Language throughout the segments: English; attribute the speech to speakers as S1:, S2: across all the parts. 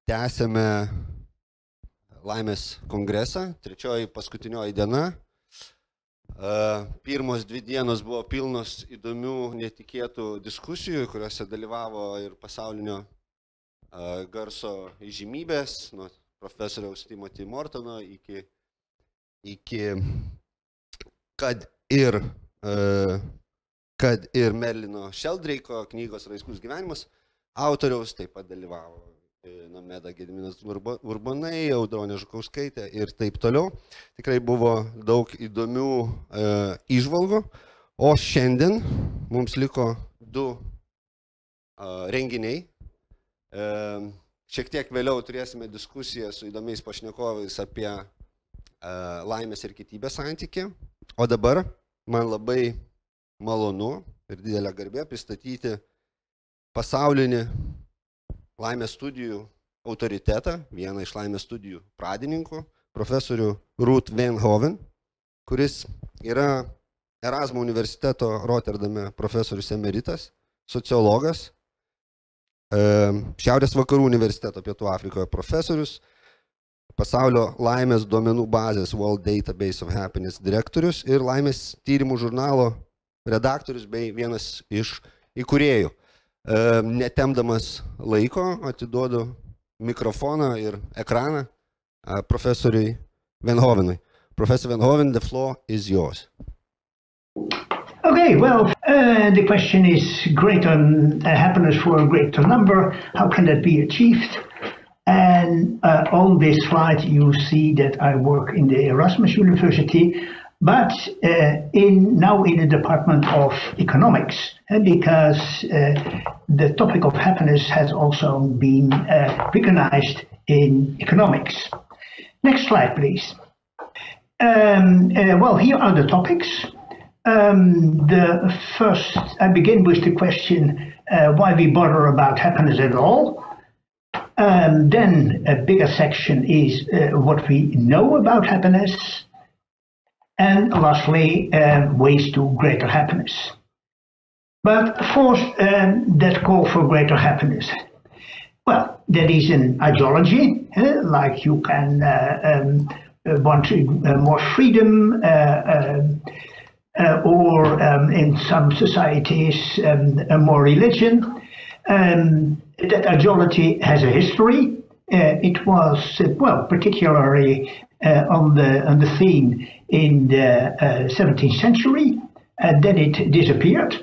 S1: Tęsėme Laimės kongresą, trečioji paskutinioji diena. Pirmos 2 dienos buvo pilnos įdomių, netikėtų diskusijų, kuriuose dalyvavo ir pasaulinio garso įžymybės, nuo profesoriaus Timothy Mortono iki kad ir Merlino Šeldraiko knygos Raiskus gyvenimas autoriaus, taip pat dalyvavo Nomeda Gediminas Urbonai, Audronė Žukauskaitė ir taip toliau. Tikrai buvo daug įdomių įžvalgų, o šiandien mums liko 2 renginiai. Šiek tiek vėliau turėsime diskusiją su įdomiais pašnekovais apie laimės ir kitybės santykį, o dabar man labai malonu ir didelė garbė pristatyti pasaulinį laimės studijų autoritetą, vieną iš laimės studijų pradininkų, profesorių Ruut Veenhoven, kuris yra Erazmo universiteto Roterdame profesorius emeritas, sociologas, Šiaurės vakarų universiteto Pietų Afrikoje profesorius, pasaulio laimės duomenų bazės World Database of Happiness direktorius ir laimės tyrimų žurnalo redaktorius bei vienas iš įkūrėjų. Netemdamas laiko atiduodu mikrofoną ir ekraną profesoriui Veenhovenui. Professor Veenhoven, the floor is yours.
S2: Okay, well, the question is greater happiness for a greater number. How can that be achieved? And on this slide you see that I work in the Erasmus University, but now in the Department of Economics, because the topic of happiness has also been recognized in economics. Next slide, please. Well, here are the topics. The first, I begin with the question why we bother about happiness at all. Then a bigger section is what we know about happiness. And lastly, ways to greater happiness. But first, that call for greater happiness. Well, that is an ideology, like you can want more freedom, or in some societies, more religion. That ideology has a history. It was, well, particularly on the theme in the 17th century, then it disappeared.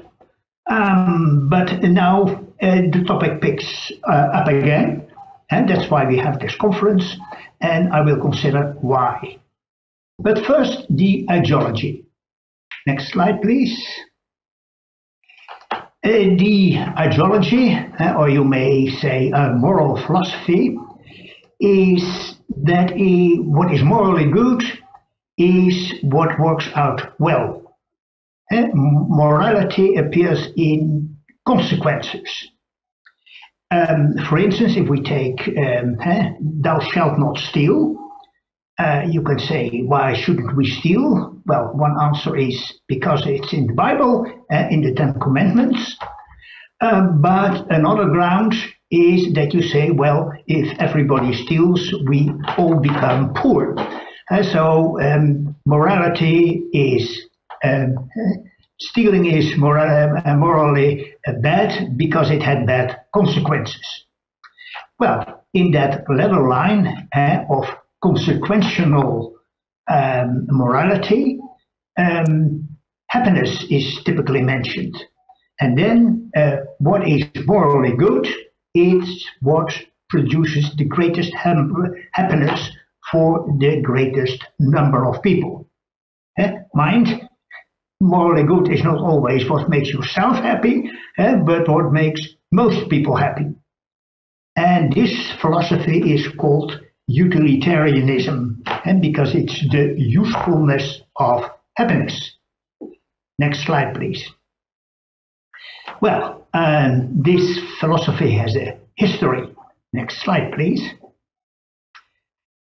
S2: But now the topic picks up again, and that's why we have this conference, and I will consider why. But first, the ideology. Next slide, please. The ideology, or you may say a moral philosophy, is that what is morally good is what works out well. Morality appears in consequences. For instance, if we take thou shalt not steal, you can say, why shouldn't we steal? Well, one answer is because it's in the Bible, in the 10 Commandments. But another ground is that you say, well, if everybody steals, we all become poor. So morality is, stealing is morally bad because it had bad consequences. Well, in that level line of consequential morality, happiness is typically mentioned. And then what is morally good is what produces the greatest happiness for the greatest number of people. Mind, morally good is not always what makes yourself happy, but what makes most people happy. And this philosophy is called utilitarianism, and because it's the usefulness of happiness. Next slide, please. Well, this philosophy has a history. Next slide, please.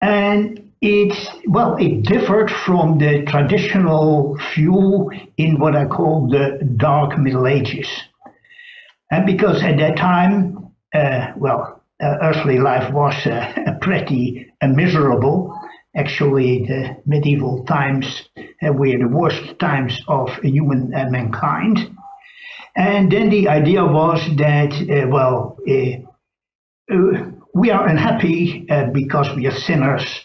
S2: And it differed from the traditional view in what I call the Dark Middle Ages. And because at that time, earthly life was pretty miserable. Actually, the medieval times were the worst times of human mankind. And then the idea was that, we are unhappy because we are sinners,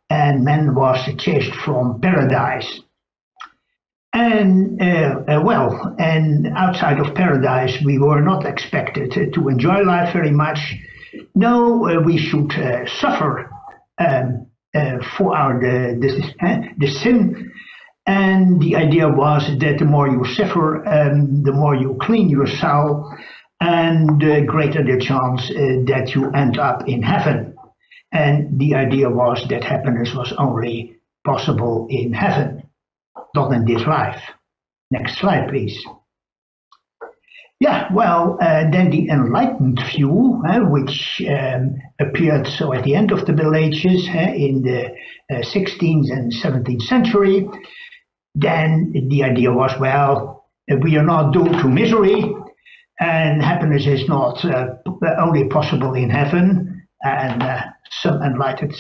S2: and man was chased from paradise. And and outside of paradise, we were not expected to enjoy life very much. No, we should suffer for the sin. And the idea was that the more you suffer, the more you clean your soul, and the greater the chance that you end up in heaven. And the idea was that happiness was only possible in heaven, not in this life. Next slide, please. Yeah, then the enlightened view, which appeared so at the end of the Middle Ages, in the 16th and 17th century, then the idea was, we are not doomed to misery, and happiness is not only possible in heaven, and some enlightened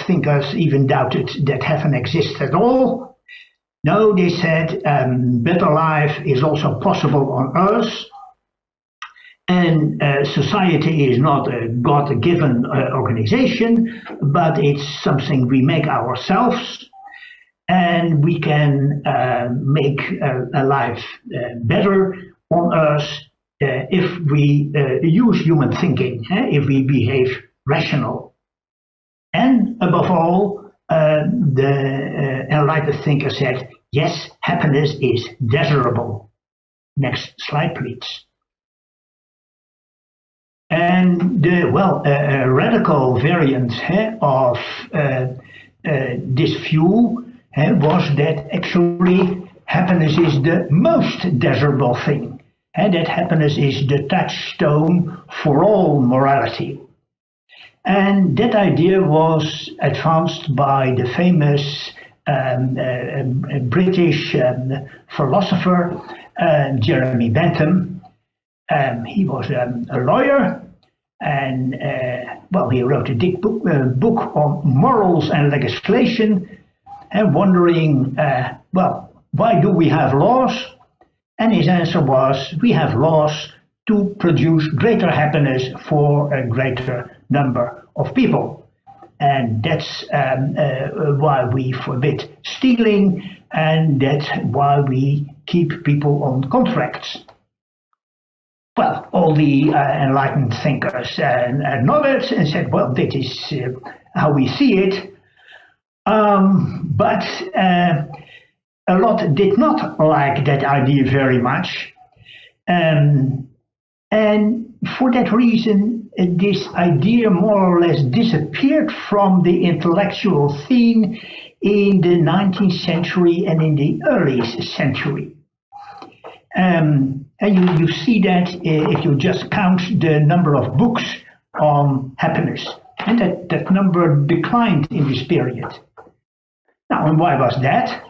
S2: thinkers even doubted that heaven exists at all. No, they said better life is also possible on earth, and society is not a God-given organization, but it's something we make ourselves, and we can make a life better on earth if we use human thinking, if we behave rational. And above all, the enlightened thinker said, yes, happiness is desirable. Next slide, please. And a radical variant of this view was that actually happiness is the most desirable thing, and that happiness is the touchstone for all morality. And that idea was advanced by the famous British philosopher Jeremy Bentham. He was a lawyer, and he wrote a big book on morals and legislation, and wondering, why do we have laws? And his answer was, we have laws to produce greater happiness for a greater number of people. And that's why we forbid stealing, and that's why we keep people on contracts. Well, all the enlightened thinkers nodded and said, well, that is how we see it. But a lot did not like that idea very much. And for that reason, this idea more or less disappeared from the intellectual scene in the 19th century and in the early century. And you see that if you just count the number of books on happiness, and that number declined in this period. Now, and why was that?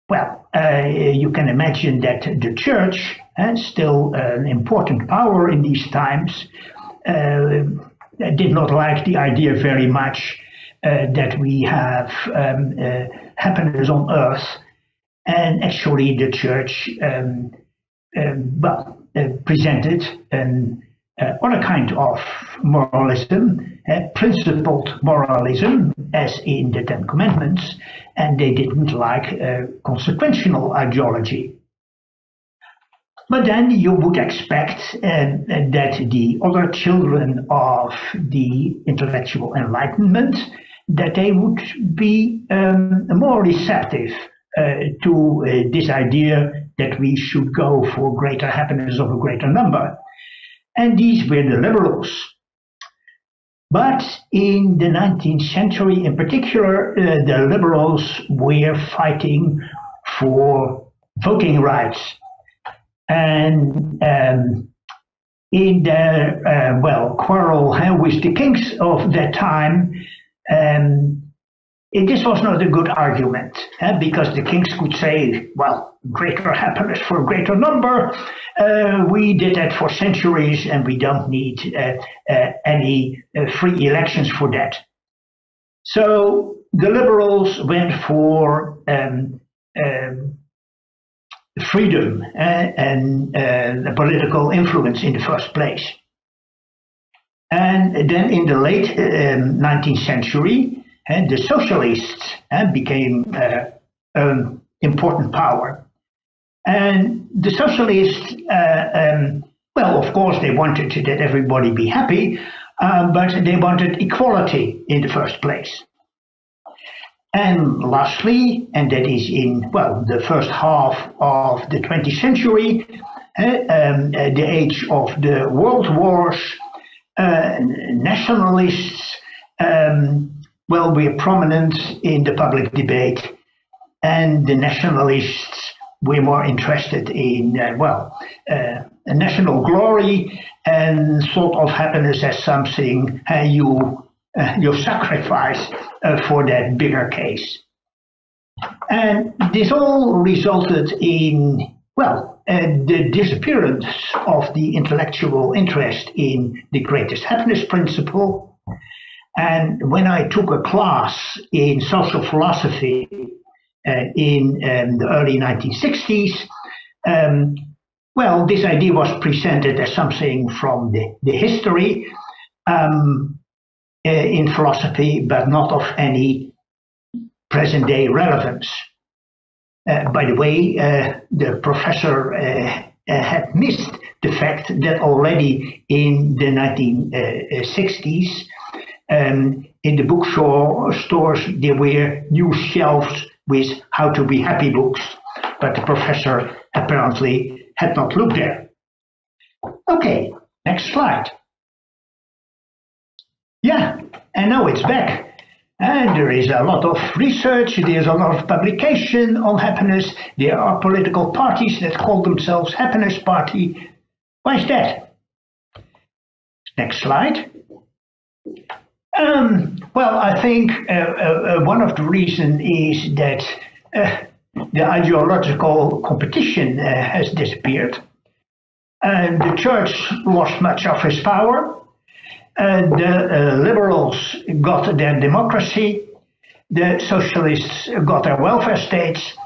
S2: Well, you can imagine that the church, still an important power in these times, did not like the idea very much that we have happiness on earth. And actually the church presented other kind of moralism, principled moralism, as in the Ten Commandments, and they didn't like consequential ideology. But then you would expect that the other children of the intellectual enlightenment, that they would be more receptive to this idea that we should go for greater happiness of a greater number. And these were the liberals. But in the 19th century in particular, the liberals were fighting for voting rights. And in their quarrel with the kings of that time, this was not a good argument, because the kings could say, well, greater happiness for a greater number. We did that for centuries, and we don't need any free elections for that. So the liberals went for freedom and political influence in the first place. And then in the late 19th century, the socialists became an important power. And the socialists, well, of course, they wanted that everybody be happy, but they wanted equality in the first place. And lastly, and that is in, well, the first half of the 20th century, the age of the world wars, nationalists, well, were prominent in the public debate, and the nationalists were more interested in, national glory and thought of happiness as something you sacrifice for that bigger case. And this all resulted in, well, the disappearance of the intellectual interest in the greatest happiness principle. And when I took a class in social philosophy in the early 1960s, well, this idea was presented as something from the history in philosophy, but not of any present-day relevance. By the way, the professor had missed the fact that already in the 1960s, in the bookstores, there were new shelves with how to be happy books, but the professor apparently had not looked there. Okay, next slide. Yeah, and now it's back. And there is a lot of research, there's a lot of publication on happiness. There are political parties that call themselves Happiness Party. Why is that? Next slide. Well, I think one of the reasons is that the ideological competition has disappeared. The church lost much of its power. The liberals got their democracy, the socialists got their welfare states,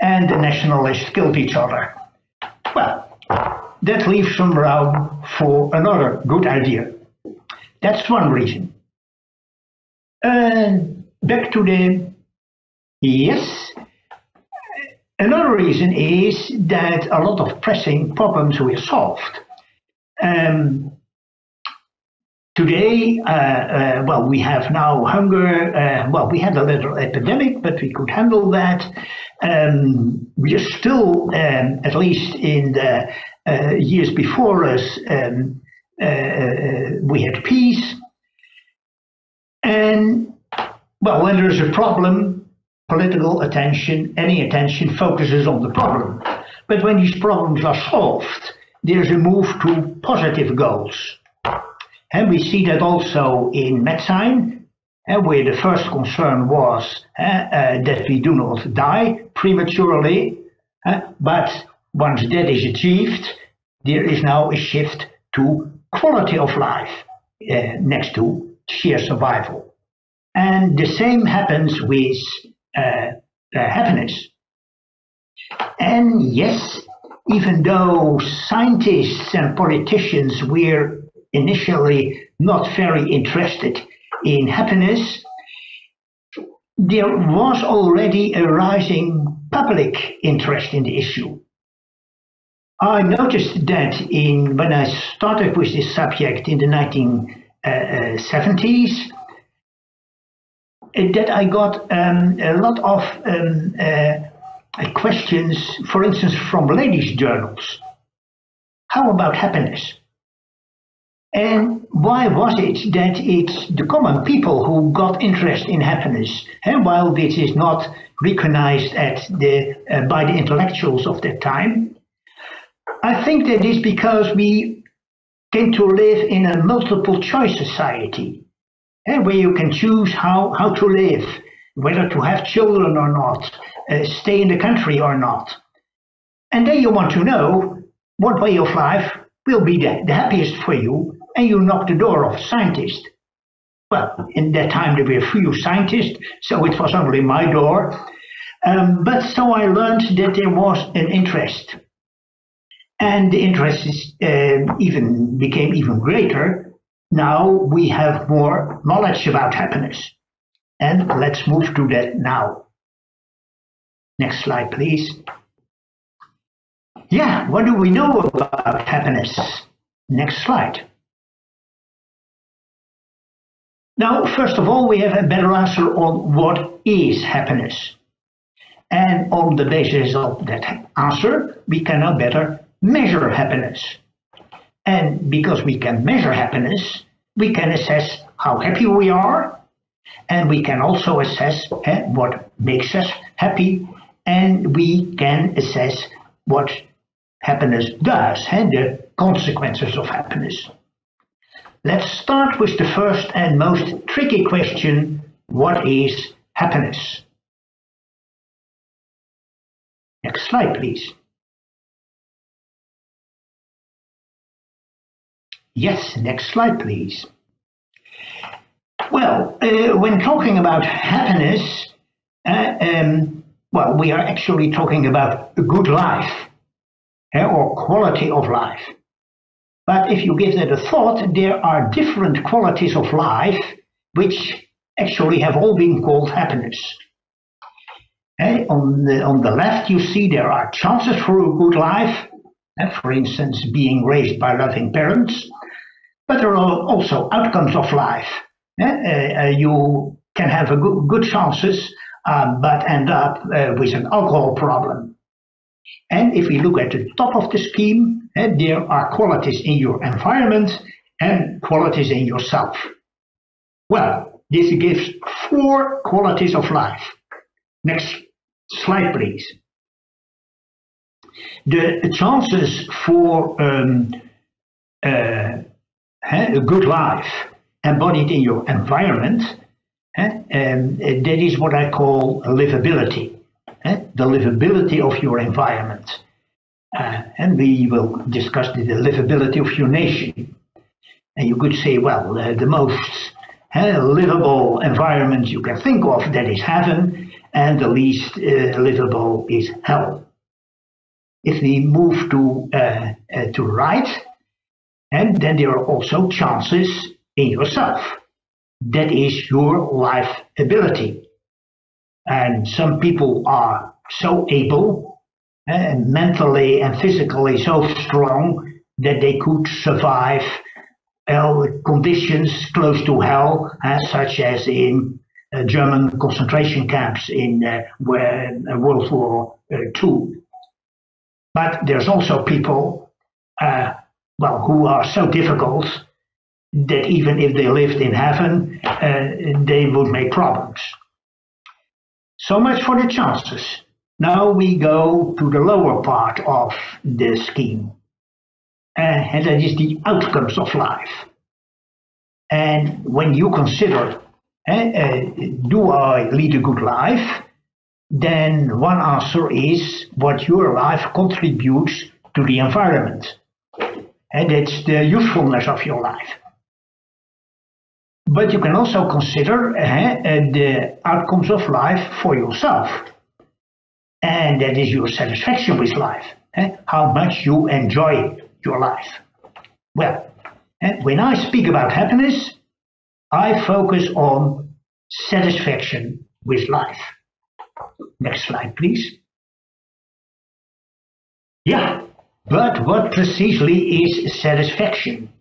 S2: and the nationalists killed each other. Well, that leaves some room for another good idea. That's one reason. Back to the... Yes. Another reason is that a lot of pressing problems were solved. Today, well, we have now hunger. Well, we had a little epidemic, but we could handle that. We are still, at least in the years before us, we had peace. And, well, when there's a problem, political attention, any attention focuses on the problem. But when these problems are solved, there's a move to positive goals. And we see that also in medicine, where the first concern was that we do not die prematurely, but once that is achieved, there is now a shift to quality of life next to sheer survival. And the same happens with happiness. And yes, even though scientists and politicians were initially not very interested in happiness, there was already a rising public interest in the issue. I noticed that when I started with this subject in the 1970s, that I got a lot of questions, for instance, from ladies' journals. How about happiness? And why was it that it's the common people who got interest in happiness, and while this is not recognized by the intellectuals of that time? I think that is because we came to live in a multiple choice society, where you can choose how to live, whether to have children or not, stay in the country or not. And then you want to know what way of life will be the happiest for you, and you knock the door of a scientist. Well, in that time there were few scientists, so it was only my door. But so I learned that there was an interest. And the interest became even greater. Now we have more knowledge about happiness. And let's move to that now. Next slide, please. Yeah, what do we know about happiness? Next slide. Now, first of all, we have a better answer on what is happiness. And on the basis of that answer, we can now better measure happiness. And because we can measure happiness, we can assess how happy we are, and we can also assess what makes us happy, and we can assess what happiness does, the consequences of happiness. Let's start with the first and most tricky question: what is happiness? Next slide, please. Yes, next slide, please. Well, when talking about happiness, well, we are actually talking about a good life, or quality of life. But if you give that a thought, there are different qualities of life which actually have all been called happiness. On the left, you see there are chances for a good life, for instance, being raised by loving parents. But there are also outcomes of life. You can have a good chances, but end up with an alcohol problem. And if we look at the top of the scheme, there are qualities in your environment and qualities in yourself. Well, this gives 4 qualities of life. Next slide, please. The chances for a good life embodied in your environment, that is what I call livability. The livability of your environment. And we will discuss the livability of your nation. And you could say, well, the most livable environment you can think of, that is heaven, and the least livable is hell. If we move to right, and then there are also chances in yourself. That is your life ability. And some people are so able, mentally and physically so strong, that they could survive conditions close to hell, such as in German concentration camps in World War II. But there's also people, who are so difficult that even if they lived in heaven, they would make problems. So much for the chances. Now we go to the lower part of the scheme, and that is the outcomes of life. And when you consider, do I lead a good life, then one answer is what your life contributes to the environment. And it's the usefulness of your life. But you can also consider the outcomes of life for yourself. And that is your satisfaction with life. How much you enjoy your life. Well, when I speak about happiness, I focus on satisfaction with life. Next slide, please. Yeah, but what precisely is satisfaction?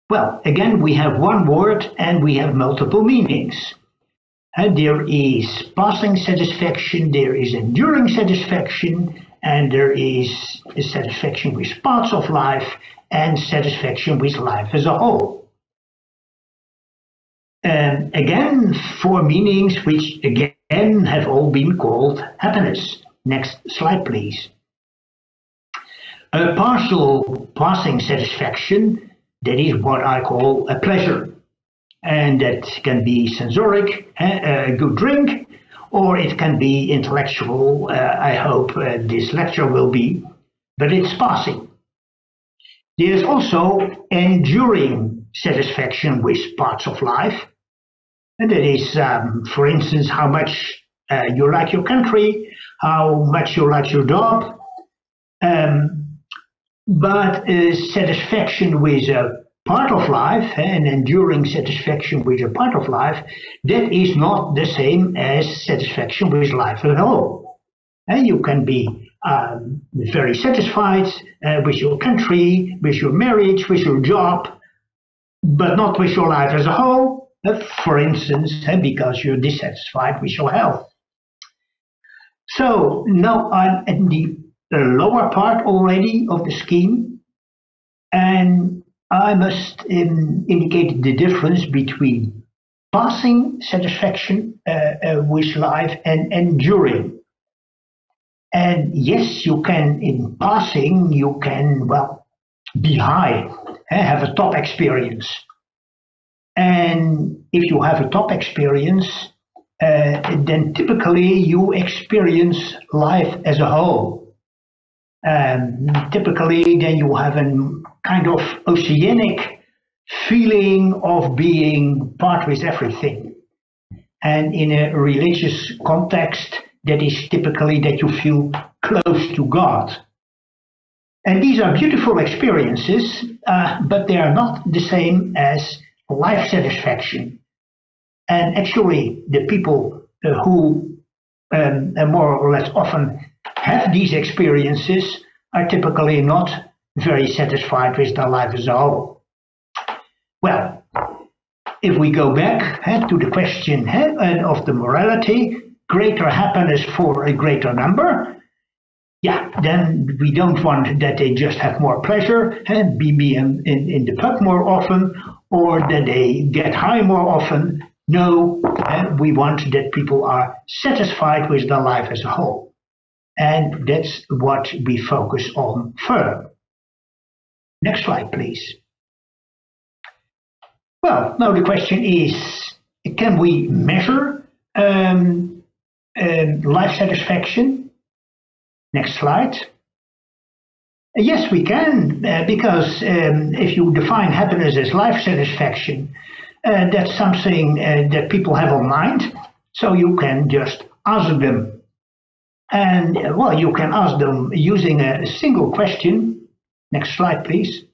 S2: Well, again, we have one word and we have multiple meanings. There is passing satisfaction, there is enduring satisfaction, and there is satisfaction with parts of life and satisfaction with life as a whole. Again, 4 meanings which again have all been called happiness. Next slide, please. A partial passing satisfaction, that is what I call a pleasure. And that can be sensoric, a good drink, or it can be intellectual. I hope this lecture will be. but it's passing. There's also enduring satisfaction with parts of life. And that is, for instance, how much you like your country, how much you like your job. But satisfaction with a part of life, and enduring satisfaction with a part of life, that is not the same as satisfaction with life at all. And you can be very satisfied with your country, with your marriage, with your job, but not with your life as a whole, for instance, because you're dissatisfied with your health. So now I'm at the lower part already of the scheme, and I must indicate the difference between passing satisfaction with life and enduring. And yes, you can, in passing, you can, well, be high, have a top experience. And if you have a top experience, then typically you experience life as a whole. Typically, then you have a kind of oceanic feeling of being part with everything. And in a religious context, that is typically that you feel close to God. And these are beautiful experiences, but they are not the same as life satisfaction. And actually, the people who more or less often have these experiences are typically not very satisfied with their life as a whole. Well, if we go back to the question of the morality, greater happiness for a greater number, yeah, then we don't want that they just have more pleasure and be in the pub more often, or that they get high more often. No, we want that people are satisfied with their life as a whole. And that's what we focus on further. Next slide, please. Well, now the question is, can we measure life satisfaction? Next slide. Yes, we can, because if you define happiness as life satisfaction, that's something that people have on mind, so you can just ask them. And, well, you can ask them using a single question. Next slide, please.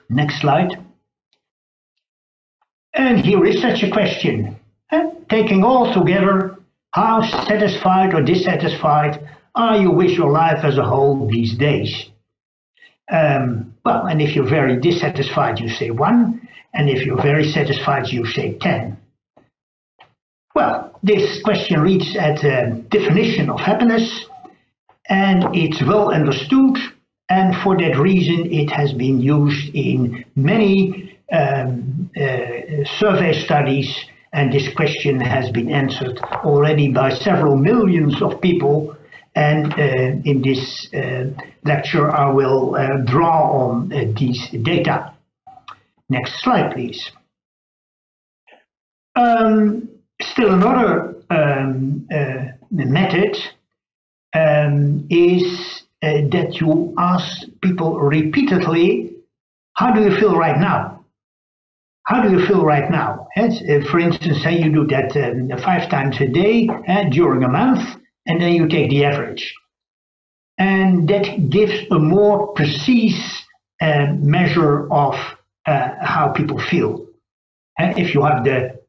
S2: Next slide. And here is such a question. Taking all together, how satisfied or dissatisfied are you with your life as a whole these days? Well, and if you're very dissatisfied, you say 1, and if you're very satisfied, you say 10. Well, this question reads at a definition of happiness, and it's well understood, and for that reason it has been used in many survey studies, and this question has been answered already by several millions of people. And in this lecture, I will draw on these data. Next slide, please. Still another method is that you ask people repeatedly, how do you feel right now? How do you feel right now? For instance, say you do that 5 times a day during a month, and then you take the average. And that gives a more precise measure of how people feel. And if you have the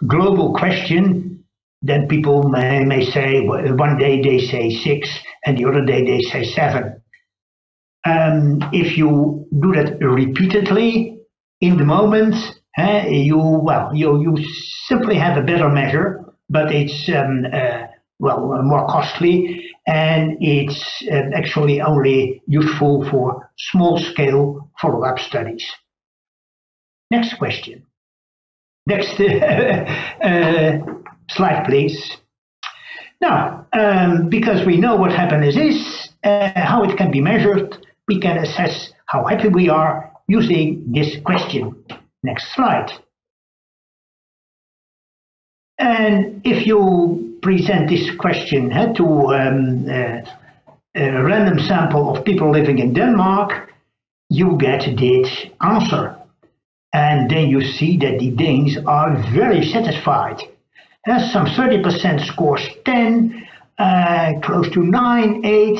S2: global question, then people may say, one day they say 6, and the other day they say 7. If you do that repeatedly, in the moment, you simply have a better measure, but it's more costly, and it's actually only useful for small-scale follow-up studies. Next question. Next slide, please. Now, because we know what happiness is, how it can be measured, we can assess how happy we are using this question. Next slide. And if you present this question to a random sample of people living in Denmark, you get this answer. And then you see that the Danes are very satisfied. Some 30% scores 10, close to 9, 8.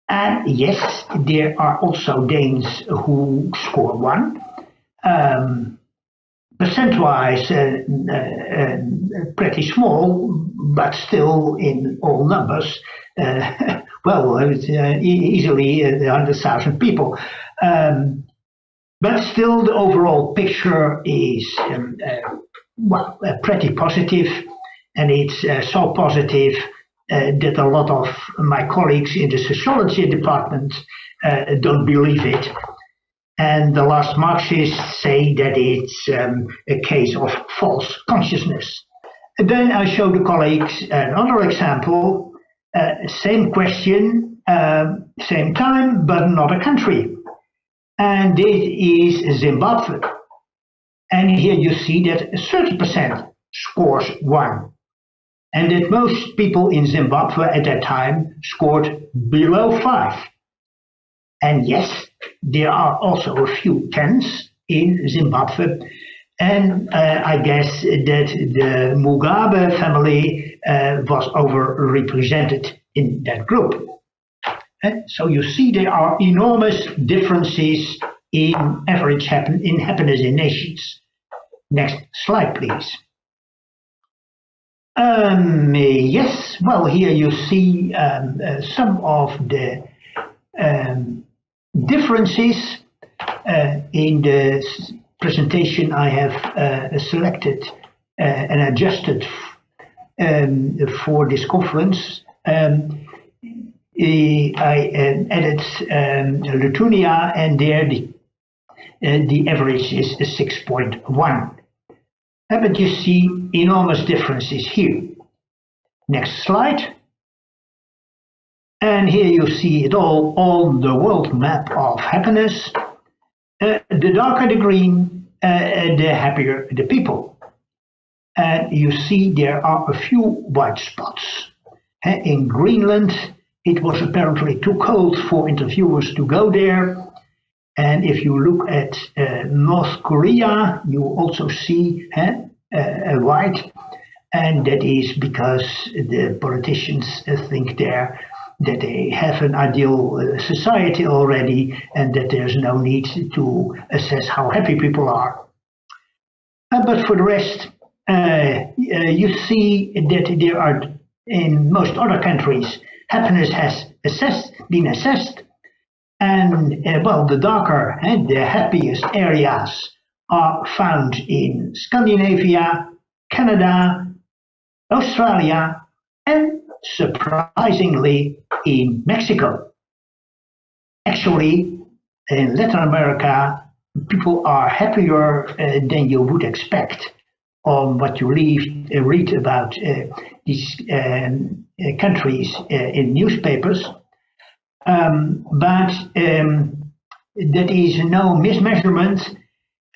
S2: And yes, there are also Danes who score 1. Percent-wise, pretty small, but still in all numbers, easily 100,000 people. But still, the overall picture is pretty positive, and it's so positive that a lot of my colleagues in the sociology department don't believe it. And the last Marxists say that it's a case of false consciousness. And then I show the colleagues another example, same question, same time, but another country. And this is Zimbabwe. And here you see that 30% scores 1. And that most people in Zimbabwe at that time scored below 5. And yes, there are also a few 10s in Zimbabwe. And I guess that the Mugabe family was overrepresented in that group. So you see there are enormous differences in average happiness in nations. Next slide, please. Yes, well, here you see some of the differences in the presentation I have selected and adjusted for this conference. I added Lithuania, and there the average is 6.1. But you see enormous differences here. Next slide. And here you see it all on the world map of happiness. The darker the green, the happier the people. And you see there are a few white spots. In Greenland, it was apparently too cold for interviewers to go there. And if you look at North Korea, you also see a white. And that is because the politicians think there that they have an ideal society already, and that there's no need to assess how happy people are. But for the rest, you see that there are, in most other countries, happiness has been assessed, and well, the darker and the happiest areas are found in Scandinavia, Canada, Australia, and surprisingly in Mexico. Actually, in Latin America, people are happier than you would expect on what you read about these countries in newspapers. But that is no mismeasurement.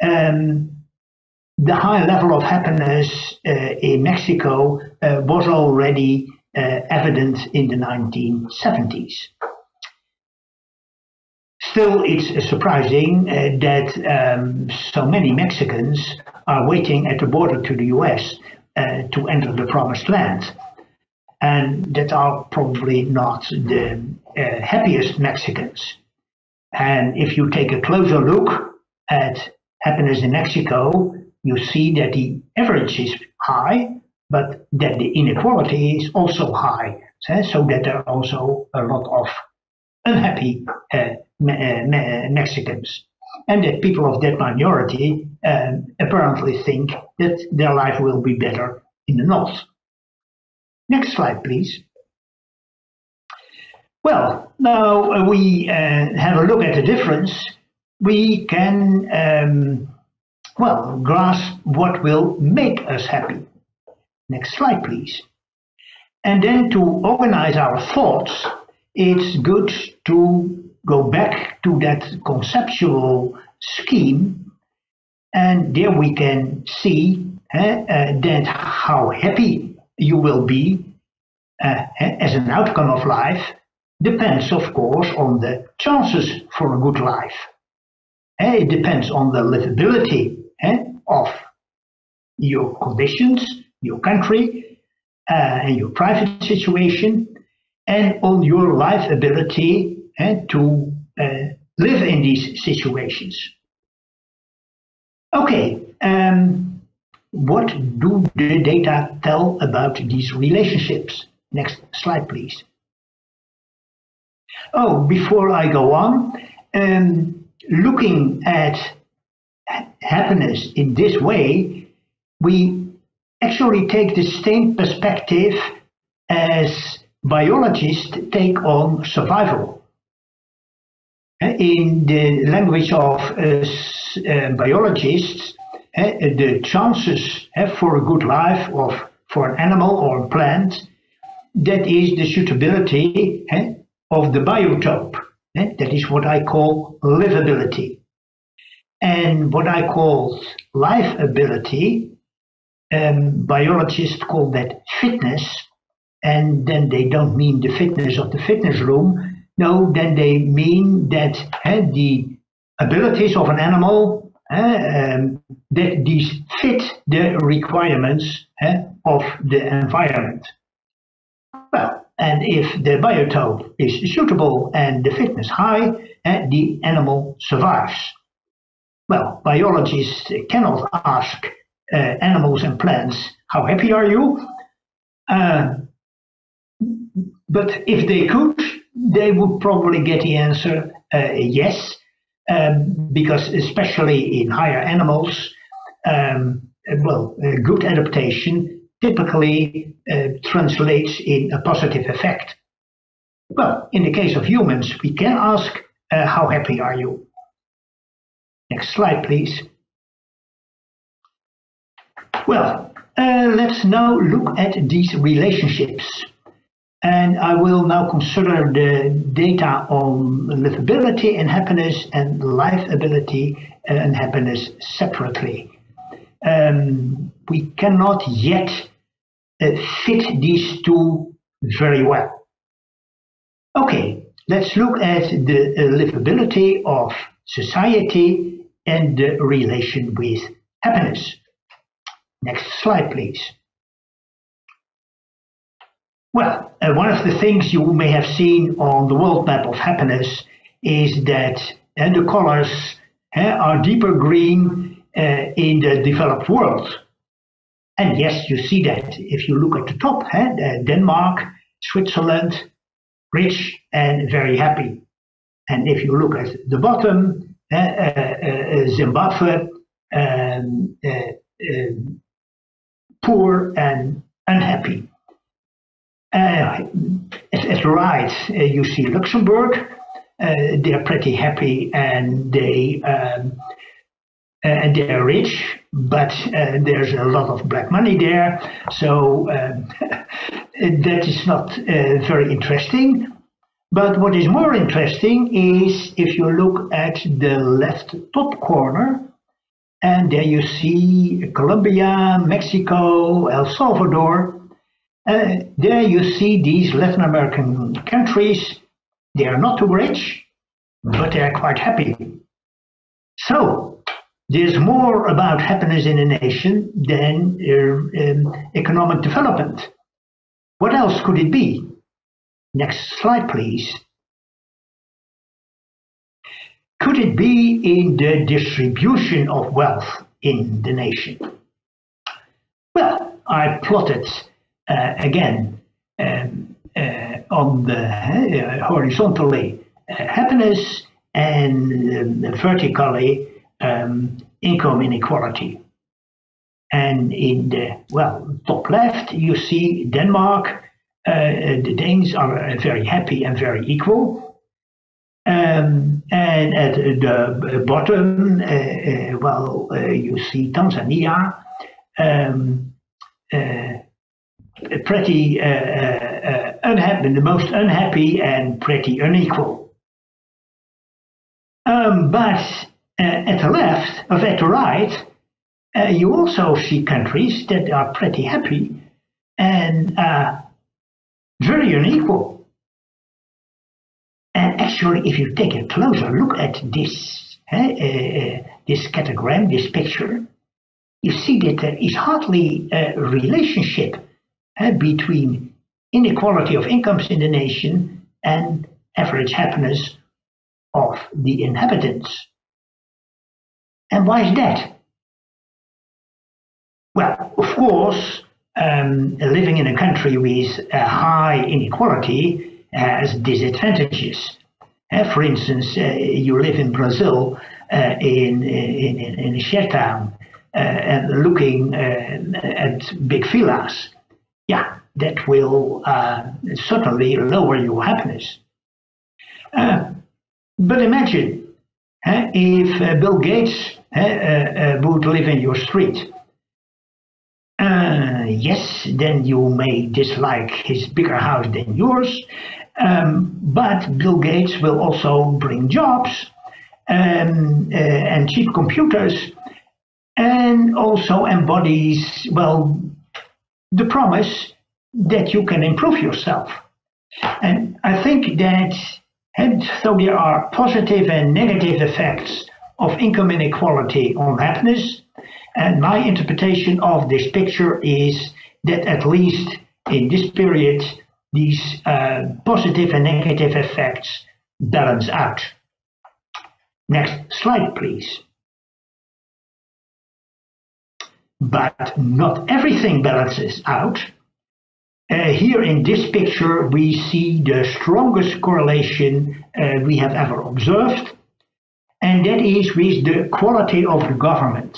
S2: The high level of happiness in Mexico was already evident in the 1970s. Still, it's surprising that so many Mexicans are waiting at the border to the US to enter the promised land. And that are probably not the happiest Mexicans. And if you take a closer look at happiness in Mexico, you see that the average is high, but that the inequality is also high. So that there are also a lot of unhappy Mexicans. And that people of that minority apparently think that their life will be better in the north. Next slide, please. Well, now we have a look at the difference. We can, well, grasp what will make us happy. Next slide, please. And then to organize our thoughts, it's good to go back to that conceptual scheme. And there we can see that how happy you will be as an outcome of life depends, of course, on the chances for a good life. It depends on the livability of your conditions, your country, and your private situation, and on your life ability to live in these situations. Okay, what do the data tell about these relationships? Next slide, please. Oh, before I go on, looking at happiness in this way, we actually take the same perspective as biologists take on survival. In the language of biologists, the chances for a good life for an animal or a plant, that is the suitability of the biotope. That is what I call livability. And what I call life ability, biologists call that fitness, and then they don't mean the fitness of the fitness room. No, then they mean that the abilities of an animal, that these fit the requirements of the environment. Well, and if the biotope is suitable and the fitness high, the animal survives. Well, biologists cannot ask animals and plants, how happy are you? But if they could, they would probably get the answer yes, because especially in higher animals, good adaptation typically translates in a positive effect. Well, in the case of humans, we can ask, how happy are you? Next slide, please. Well, let's now look at these relationships. And I will now consider the data on livability and happiness and life ability and happiness separately. We cannot yet fit these two very well. Okay, let's look at the livability of society and the relation with happiness. Next slide, please. Well, one of the things you may have seen on the world map of happiness is that the colors are deeper green in the developed world. And yes, you see that if you look at the top, Denmark, Switzerland, rich and very happy. And if you look at the bottom, Zimbabwe, poor and unhappy. At the right, you see Luxembourg. They're pretty happy and they're rich, but there's a lot of black money there, so that is not very interesting. But what is more interesting is if you look at the left top corner, and there you see Colombia, Mexico, El Salvador. There you see these Latin American countries. They are not too rich, but they are quite happy. So there's more about happiness in a nation than economic development. What else could it be? Next slide, please. Could it be in the distribution of wealth in the nation? Well, I plotted again on the horizontally happiness and vertically income inequality. And in the top left, you see Denmark. The Danes are very happy and very equal. And at the bottom, you see Tanzania, pretty unhappy, the most unhappy and pretty unequal. But at the left, or at the right, you also see countries that are pretty happy and very unequal. And actually, if you take a closer look at this, this scattergram, this picture, you see that there is hardly a relationship between inequality of incomes in the nation and average happiness of the inhabitants. And why is that? Well, of course, living in a country with a high inequality has disadvantages. For instance, you live in Brazil in a share town and looking at big villas. Yeah, that will certainly lower your happiness. But imagine if Bill Gates would live in your street. Yes, then you may dislike his bigger house than yours, but Bill Gates will also bring jobs and cheap computers, and also embodies, well, the promise that you can improve yourself. And I think that, and so there are positive and negative effects of income inequality on happiness. And my interpretation of this picture is that at least in this period, these positive and negative effects balance out. Next slide, please. But not everything balances out. Here in this picture, we see the strongest correlation we have ever observed, and that is with the quality of the government,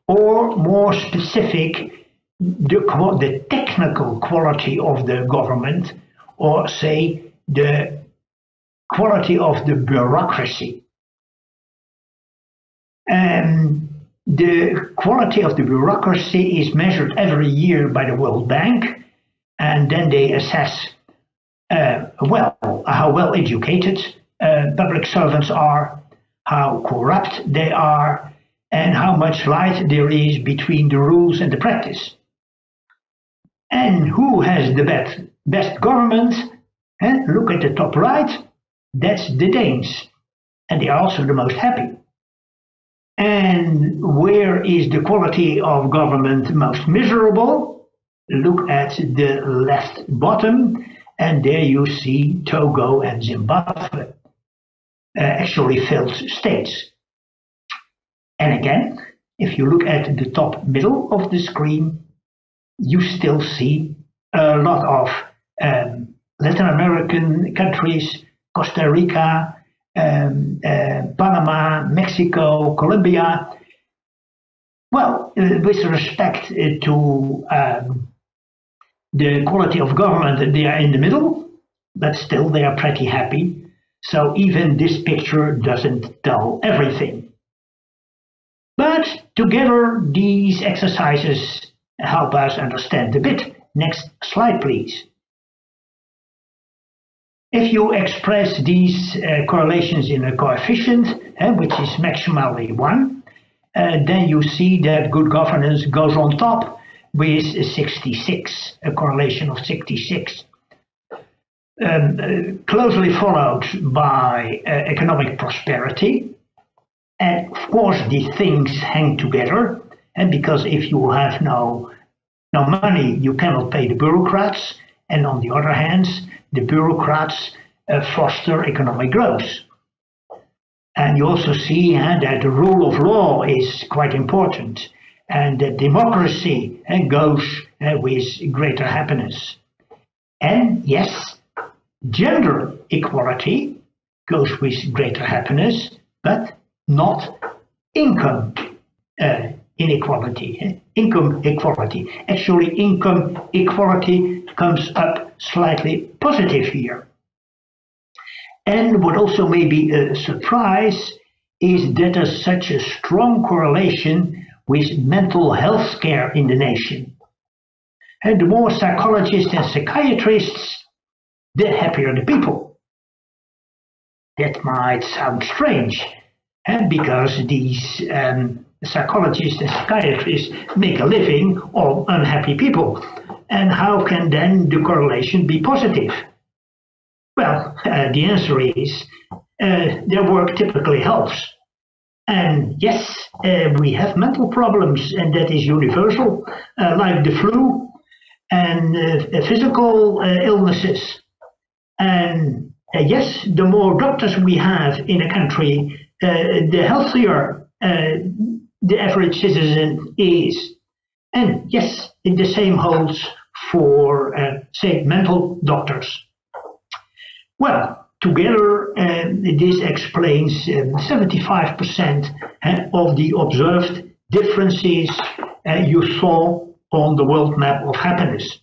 S2: or more specific, the technical quality of the government, or say the quality of the bureaucracy. The quality of the bureaucracy is measured every year by the World Bank, and then they assess how well educated public servants are, how corrupt they are, and how much light there is between the rules and the practice. And who has the best government? Look at the top right, that's the Danes, and they are also the most happy. And where is the quality of government most miserable? Look at the left bottom, and there you see Togo and Zimbabwe, actually failed states. And again, if you look at the top middle of the screen, you still see a lot of Latin American countries, Costa Rica, Panama, Mexico, Colombia. Well, with respect to the quality of government, they are in the middle, but still they are pretty happy. So even this picture doesn't tell everything. But together, these exercises help us understand a bit. Next slide, please. If you express these correlations in a coefficient, which is maximally 1, then you see that good governance goes on top with 66, a correlation of 66. Closely followed by economic prosperity. And of course, these things hang together, and because if you have no money, you cannot pay the bureaucrats, and on the other hand, the bureaucrats foster economic growth. And you also see that the rule of law is quite important, and that democracy goes with greater happiness. And yes, gender equality goes with greater happiness, but not income inequality. Income equality. Actually, income equality comes up slightly positive here. And what also may be a surprise is that there's such a strong correlation with mental health care in the nation. And the more psychologists and psychiatrists, the happier the people. That might sound strange, because these psychologists and psychiatrists make a living on unhappy people. And how can then the correlation be positive? Well, the answer is their work typically helps. And yes, we have mental problems, and that is universal, like the flu and physical illnesses. And yes, the more doctors we have in a country, the healthier the average citizen is. And yes, the same holds for, say, mental doctors. Well, together, this explains 75% of the observed differences you saw on the world map of happiness.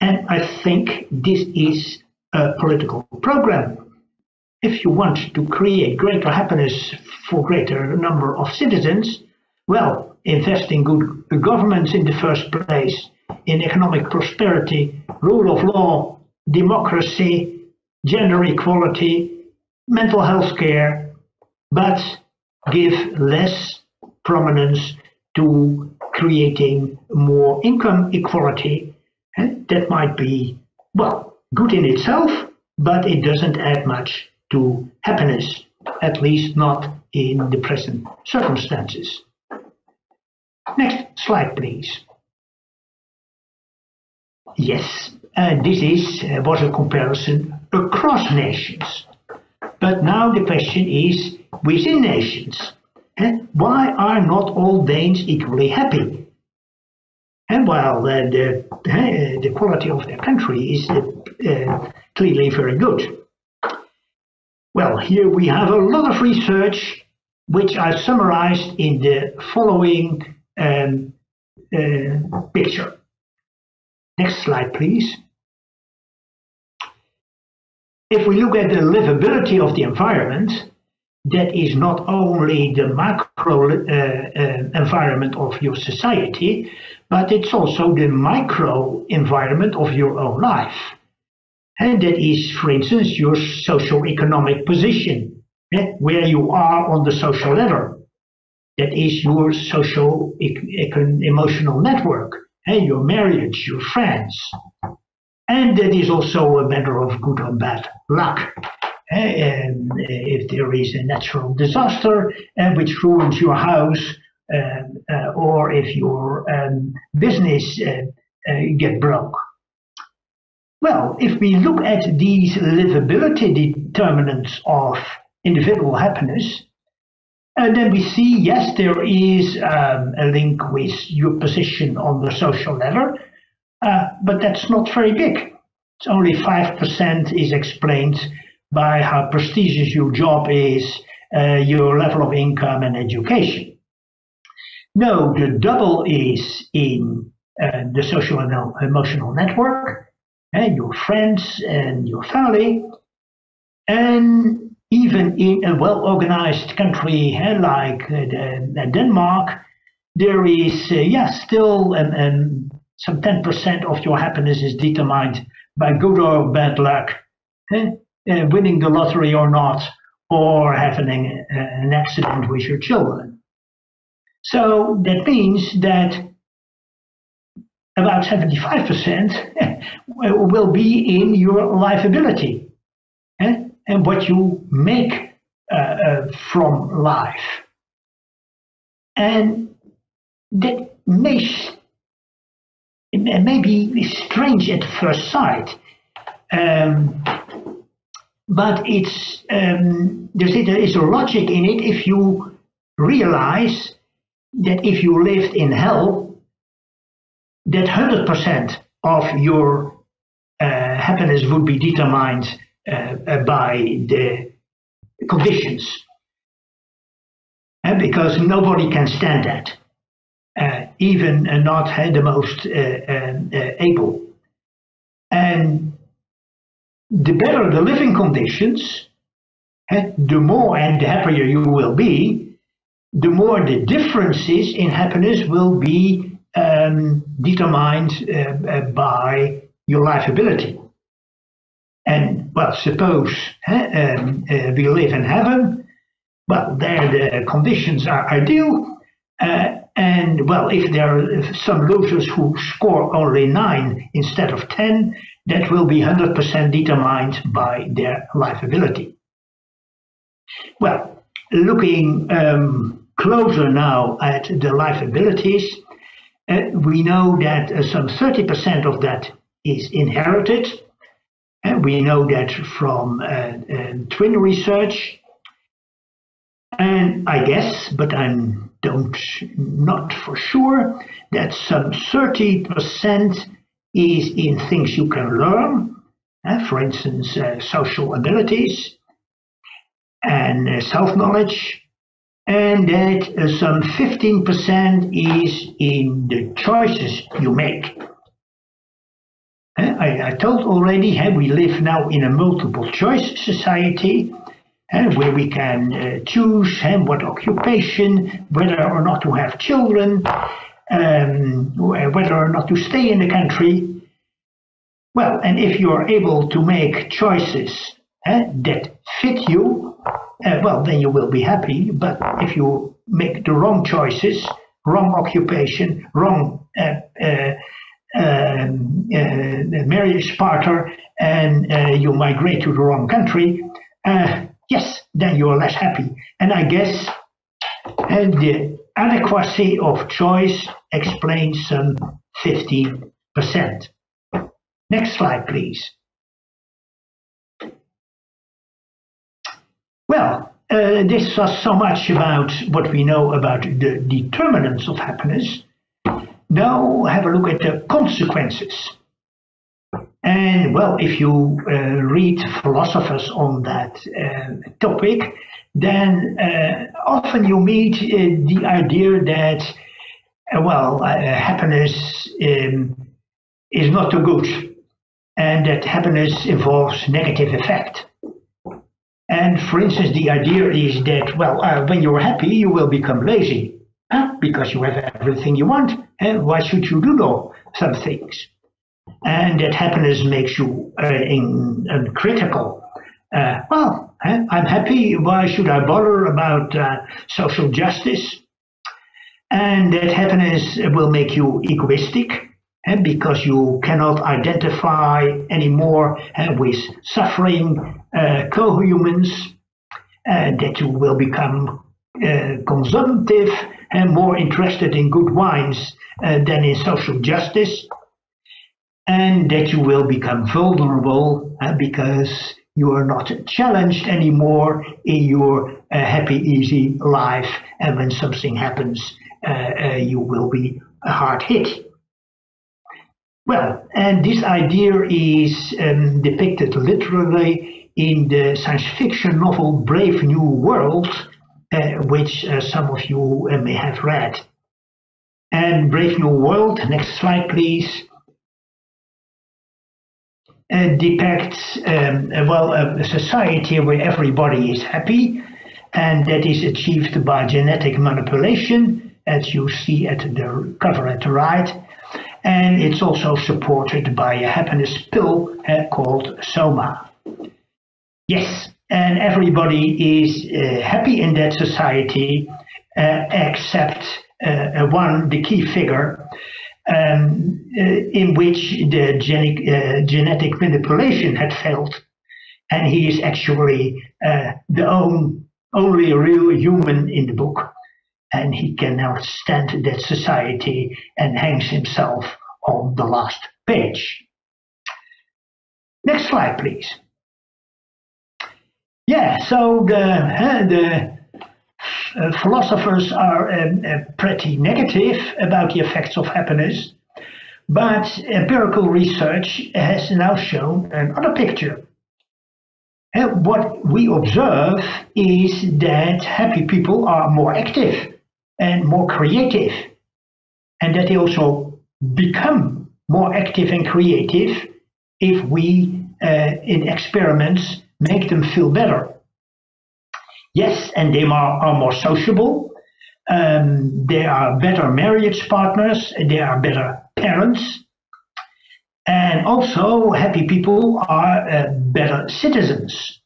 S2: And I think this is a political program. If you want to create greater happiness for greater number of citizens, well, invest in good governance in the first place, in economic prosperity, rule of law, democracy, gender equality, mental health care, but give less prominence to creating more income equality. And that might be, well, good in itself, but it doesn't add much to happiness, at least not in the present circumstances. Next slide, please. Yes, this was a comparison across nations. But now the question is within nations. Why are not all Danes equally happy? And while the quality of their country is clearly very good. Well, here we have a lot of research which I summarized in the following picture. Next slide, please. If we look at the livability of the environment, that is not only the macro environment of your society, but it's also the micro environment of your own life. And that is, for instance, your socio-economic position, where you are on the social ladder. That is your social-emotional network, your marriage, your friends. And that is also a matter of good or bad luck. And if there is a natural disaster which ruins your house, or if your business get broke. Well, if we look at these livability determinants of individual happiness, then we see, yes, there is a link with your position on the social ladder, but that's not very big. It's only 5% is explained by how prestigious your job is, your level of income and education. No, the double is in the social and emotional network, your friends and your family, and even in a well-organized country like Denmark, there is still some 10% of your happiness is determined by good or bad luck, winning the lottery or not, or having an accident with your children. So that means that about 75% will be in your livability and what you make from life. And that may be strange at first sight, but it's there is a logic in it if you realize that if you lived in hell, that 100% of your happiness would be determined by the conditions, because nobody can stand that, even not the most able. And the better the living conditions, the more and the happier you will be, the more the differences in happiness will be determined by your livability. And, well, suppose we live in heaven, well, there the conditions are ideal, And well, if there are some losers who score only 9 instead of 10, that will be 100% determined by their life ability. Well, looking closer now at the life abilities, we know that some 30% of that is inherited. We know that from twin research. And I guess, but I'm not for sure, that some 30% is in things you can learn, for instance, social abilities and self-knowledge, and that some 15% is in the choices you make. I told already, we live now in a multiple choice society, where we can choose what occupation, whether or not to have children, whether or not to stay in the country. Well, and if you are able to make choices that fit you, well, then you will be happy. But if you make the wrong choices, wrong occupation, wrong marriage partner, and you migrate to the wrong country, yes, then you are less happy. And I guess the adequacy of choice explains some 15%. Next slide, please. Well, this was so much about what we know about the determinants of happiness. Now have a look at the consequences. And well, if you read philosophers on that topic, then often you meet the idea that, happiness is not too good, and that happiness involves negative effect. And for instance, the idea is that, when you're happy, you will become lazy, because you have everything you want, and why should you do some things? And that happiness makes you uncritical. I'm happy, why should I bother about social justice? And that happiness will make you egoistic, because you cannot identify anymore with suffering co-humans, that you will become consumptive and more interested in good wines than in social justice, and that you will become vulnerable because you are not challenged anymore in your happy, easy life, and when something happens, you will be hard hit. Well, and this idea is depicted literally in the science fiction novel Brave New World, which some of you may have read. And Brave New World, next slide please, depicts a society where everybody is happy, and that is achieved by genetic manipulation, as you see at the cover at the right. And it's also supported by a happiness pill called Soma. Yes, and everybody is happy in that society, except the key figure, in which the genetic manipulation had failed, and he is actually the only real human in the book, and he cannot stand that society and hangs himself on the last page. Next slide, please. Yeah, so the philosophers are pretty negative about the effects of happiness, but empirical research has now shown another picture. What we observe is that happy people are more active and more creative, and that they also become more active and creative if we, in experiments, make them feel better. Yes, and they are more sociable, they are better marriage partners, they are better parents, and also happy people are better citizens.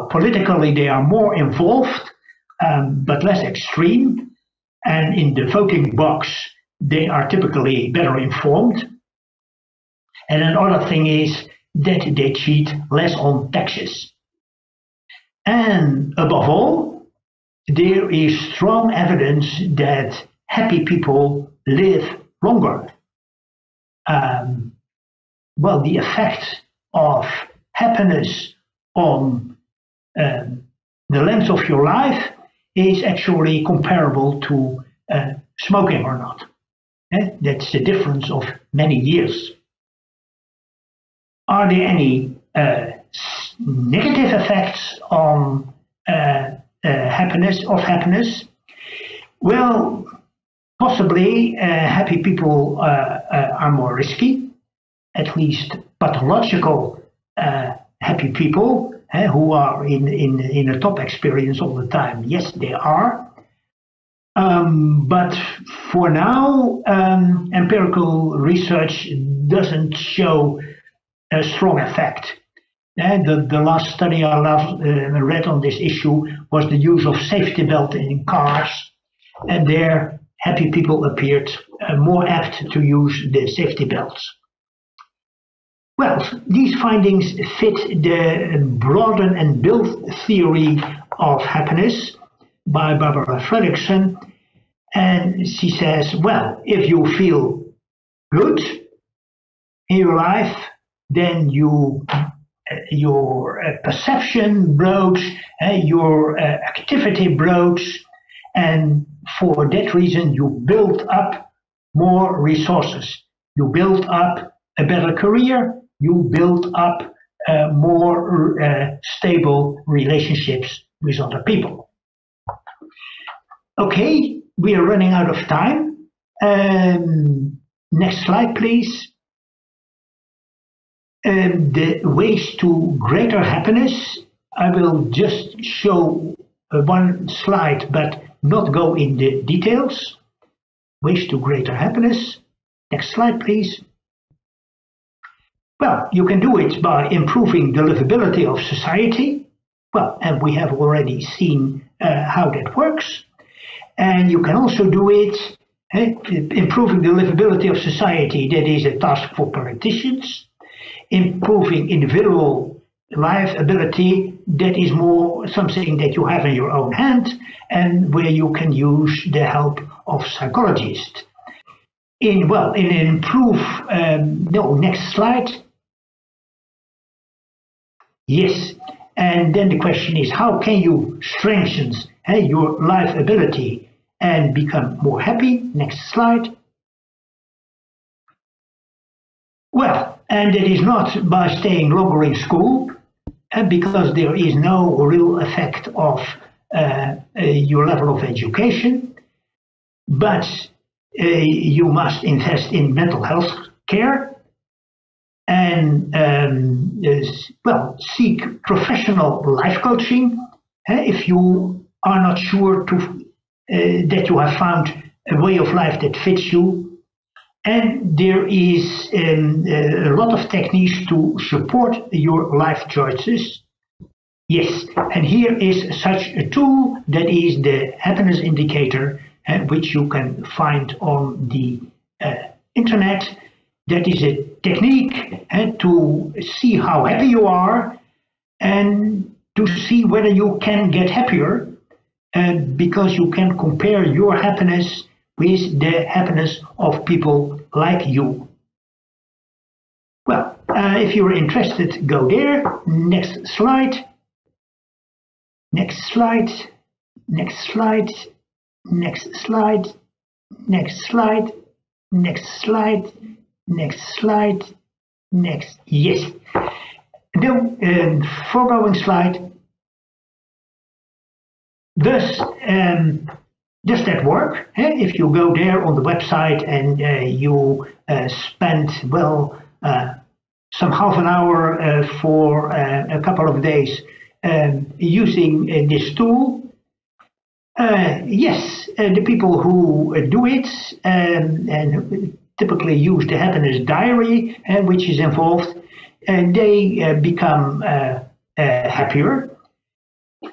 S2: Politically they are more involved, but less extreme. And in the voting box, they are typically better informed. And another thing is that they cheat less on taxes. And above all, there is strong evidence that happy people live longer. Well, the effect of happiness on the length of your life is actually comparable to smoking or not. That's the difference of many years. Are there any negative effects on happiness? Well, possibly happy people are more risky, at least pathological happy people who are in a top experience all the time. Yes, they are. But for now, empirical research doesn't show a strong effect. The last study I read on this issue was the use of safety belt in cars, and there happy people appeared more apt to use the safety belts. Well, these findings fit the broaden and build theory of happiness by Barbara Fredrickson, and she says, well, if you feel good in your life, then your perception broads, your activity broads, and for that reason you build up more resources. You build up a better career, you build up more stable relationships with other people. Okay, we are running out of time. Next slide, please. The ways to greater happiness. I will just show one slide, but not go in the details. Ways to greater happiness. Next slide, please. Well, you can do it by improving the livability of society. Well, and we have already seen how that works. And you can also do it, improving the livability of society. That is a task for politicians. Improving individual life ability, that is more something that you have in your own hand and where you can use the help of psychologists. Next slide. Yes, and then the question is, how can you strengthen your life ability and become more happy? Next slide. Well, and it is not by staying longer in school, because there is no real effect of your level of education, but you must invest in mental health care and seek professional life coaching if you are not sure that you have found a way of life that fits you. And there is a lot of techniques to support your life choices. Yes, and here is such a tool that is the happiness indicator, which you can find on the internet. That is a technique to see how happy you are and to see whether you can get happier, because you can compare your happiness with the happiness of people like you. Well, if you're interested, go there. Next slide. Next slide. Next slide. Next slide. Next slide. Next slide. Next slide. Next. Yes. The foregoing slide. Thus, does that work? If you go there on the website and you spend, some half an hour for a couple of days using this tool, yes, the people who do it and typically use the happiness diary, which is involved, they become happier.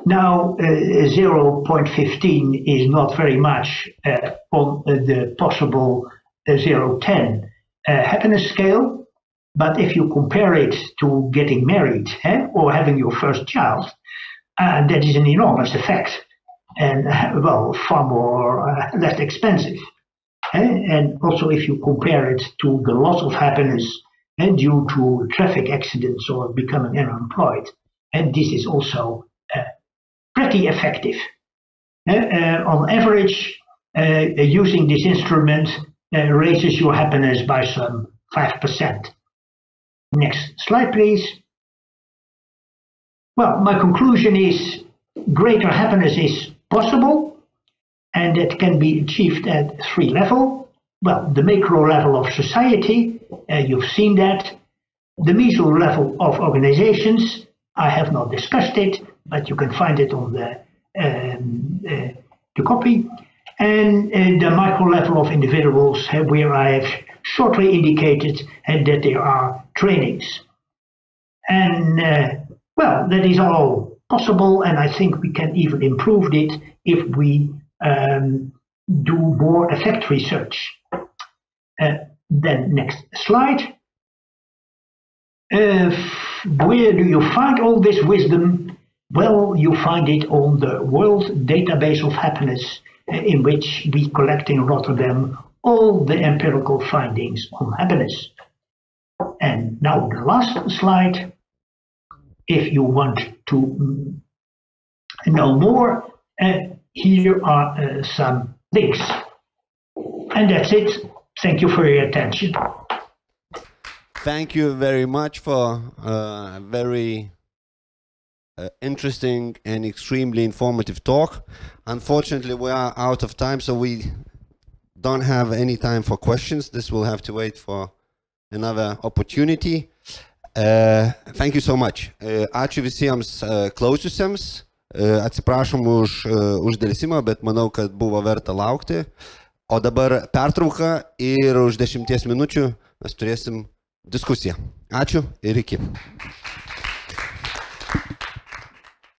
S2: Now, 0.15 is not very much on the possible 0-10 happiness scale, but if you compare it to getting married or having your first child, that is an enormous effect, and well, far more less expensive. And also if you compare it to the loss of happiness due to traffic accidents or becoming unemployed, and this is also pretty effective. On average, using this instrument raises your happiness by some 5%. Next slide, please. Well, my conclusion is greater happiness is possible, and it can be achieved at 3 levels. Well, the macro level of society, you've seen that. The meso level of organizations, I have not discussed it, but you can find it on the copy. And the micro level of individuals, where I have shortly indicated that there are trainings. And well, that is all possible, and I think we can even improve it if we do more effect research. Then next slide. Where do you find all this wisdom? Well, you find it on the World Database of Happiness, in which we collect in Rotterdam all the empirical findings on happiness. And now the last slide. If you want to know more, here are some links. And that's it. Thank you for your attention.
S1: Thank you very much for a very interesting and extremely informative talk. Unfortunately, we are out of time, so we don't have any time for questions. This will have to wait for another opportunity. Thank you so much. Ačiū visiems klausiusiems. Atsiprašom už uždėlsimą, bet manau, kad buvo verta laukti. O dabar pertrauka ir už 10 minučių mes turėsim diskusiją. Ačiū ir iki.